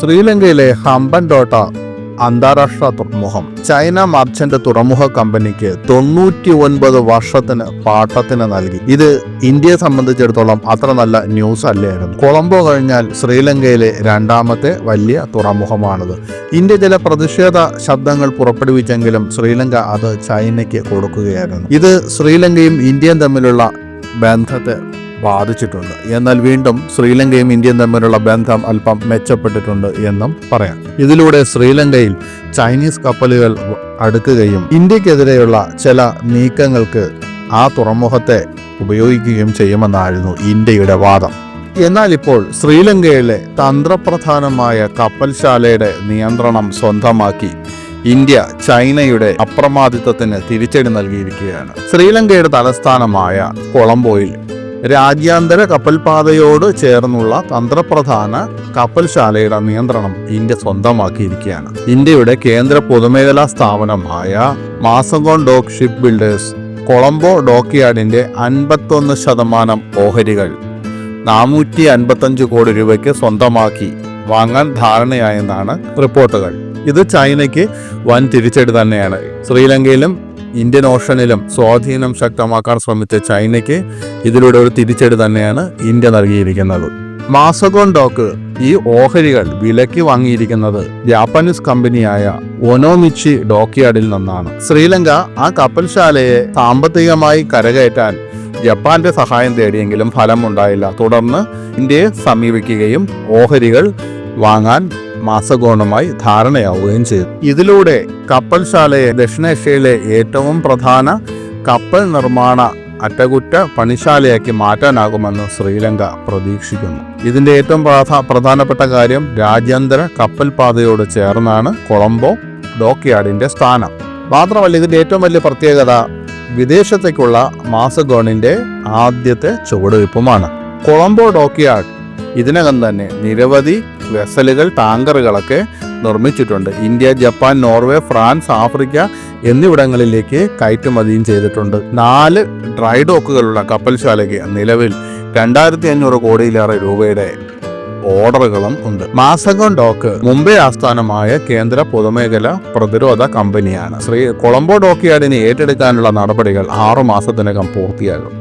ശ്രീലങ്കയിലെ ഹമ്പൻടോട്ട അന്താരാഷ്ട്ര തുറമുഖം ചൈന മർച്ചന്റ് തുറമുഖ കമ്പനിക്ക് 99 വർഷത്തിന് പാട്ടത്തിന് നൽകി. ഇത് ഇന്ത്യയെ സംബന്ധിച്ചിടത്തോളം അത്ര നല്ല ന്യൂസ് അല്ലായിരുന്നു. കൊളംബോ കഴിഞ്ഞാൽ ശ്രീലങ്കയിലെ രണ്ടാമത്തെ വലിയ തുറമുഖമാണിത്. ഇന്ത്യ ചില പ്രതിഷേധ ശബ്ദങ്ങൾ പുറപ്പെടുവിച്ചെങ്കിലും ശ്രീലങ്ക അത് ചൈനയ്ക്ക് കൊടുക്കുകയായിരുന്നു. ഇത് ശ്രീലങ്കയും ഇന്ത്യയും തമ്മിലുള്ള ബന്ധത്തെ ബാധിച്ചിട്ടുണ്ട്. എന്നാൽ വീണ്ടും ശ്രീലങ്കയും ഇന്ത്യയും തമ്മിലുള്ള ബന്ധം അല്പം മെച്ചപ്പെട്ടിട്ടുണ്ട് എന്നും പറയാം. ഇതിലൂടെ ശ്രീലങ്കയിൽ ചൈനീസ് കപ്പലുകൾ അടുക്കുകയും ഇന്ത്യക്കെതിരെയുള്ള ചില നീക്കങ്ങൾക്ക് ആ തുറമുഖത്തെ ഉപയോഗിക്കുകയും ചെയ്യുമെന്നായിരുന്നു ഇന്ത്യയുടെ വാദം. എന്നാൽ ഇപ്പോൾ ശ്രീലങ്കയിലെ തന്ത്രപ്രധാനമായ കപ്പൽശാലയുടെ നിയന്ത്രണം സ്വന്തമാക്കി ഇന്ത്യ ചൈനയുടെ അപ്രമാദിത്വത്തിന് തിരിച്ചടി നൽകിയിരിക്കുകയാണ്. ശ്രീലങ്കയുടെ തലസ്ഥാനമായ കൊളംബോയിൽ രാജ്യാന്തര കപ്പൽപാതയോട് ചേർന്നുള്ള തന്ത്രപ്രധാന കപ്പൽശാലയുടെ നിയന്ത്രണം ഇന്ത്യ സ്വന്തമാക്കിയിരിക്കുകയാണ്. ഇന്ത്യയുടെ കേന്ദ്ര പൊതുമേഖലാ സ്ഥാപനമായ Mazagon Dock Shipbuilders Colombo ഡോക്ക്യാർഡിന്റെ 51% ഓഹരികൾ 455 കോടി രൂപയ്ക്ക് സ്വന്തമാക്കി വാങ്ങാൻ ധാരണയായെന്നാണ് റിപ്പോർട്ടുകൾ. ഇത് ചൈനയ്ക്ക് വൻ തിരിച്ചടി തന്നെയാണ്. ശ്രീലങ്കയിലും ഇന്ത്യൻ ഓഷനിലും സ്വാധീനം ശക്തമാക്കാൻ ശ്രമിച്ച ചൈനയ്ക്ക് ഇതിലൂടെ ഒരു തിരിച്ചടി തന്നെയാണ് ഇന്ത്യ നൽകിയിരിക്കുന്നത്. മാസഗോൺ ഡോക്ക് ഈ ഓഹരികൾ വിലയ്ക്ക് വാങ്ങിയിരിക്കുന്നത് ജാപ്പനീസ് കമ്പനിയായ ഒനോമിച്ചി ഡോക്ക്യാർഡിൽ നിന്നാണ്. ശ്രീലങ്ക ആ കപ്പൽശാലയെ സാമ്പത്തികമായി കരകയറ്റാൻ ജപ്പാന്റെ സഹായം തേടിയെങ്കിലും ഫലമുണ്ടായില്ല. തുടർന്ന് ഇന്ത്യയെ സമീപിക്കുകയും ഓഹരികൾ വാങ്ങാൻ മാസഗോണുമായി ധാരണയാവുകയും ചെയ്തു. ഇതിലൂടെ കപ്പൽശാലയെ ദക്ഷിണേഷ്യയിലെ ഏറ്റവും പ്രധാന കപ്പൽ നിർമ്മാണ അറ്റകുറ്റ പണിശാലയാക്കി മാറ്റാനാകുമെന്ന് ശ്രീലങ്ക പ്രതീക്ഷിക്കുന്നു. ഇതിന്റെ ഏറ്റവും പ്രധാനപ്പെട്ട കാര്യം രാജ്യാന്തര കപ്പൽ പാതയോട് ചേർന്നാണ് കൊളംബോ ഡോക്ക്യാർഡിന്റെ സ്ഥാനം. മാത്രമല്ല ഇതിന്റെ ഏറ്റവും വലിയ പ്രത്യേകത വിദേശത്തേക്കുള്ള മാസഗോണിന്റെ ആദ്യത്തെ ചുവടുവയ്പുമാണ്. കൊളംബോ ഡോക്ക്യാർഡ് ഇതിനകം തന്നെ നിരവധി വെസലുകൾ ടാങ്കറുകളൊക്കെ നിർമ്മിച്ചിട്ടുണ്ട്. India, Japan, Norway, France, Africa എന്നിവിടങ്ങളിലേക്ക് കയറ്റുമതിയും ചെയ്തിട്ടുണ്ട്. 4 ഡ്രൈ ഡോക്കുകളുള്ള കപ്പൽശാലയ്ക്ക് നിലവിൽ 2500 കോടിയിലേറെ രൂപയുടെ ഓർഡറുകളും ഉണ്ട്. മാസഗോൺ ഡോക്ക് മുംബൈ ആസ്ഥാനമായ കേന്ദ്ര പൊതുമേഖല പ്രതിരോധ കമ്പനിയാണ്. കൊളംബോ ഡോക്ക്യാർഡിനെ ഏറ്റെടുക്കാനുള്ള നടപടികൾ 6 മാസത്തിനകം പൂർത്തിയാകും.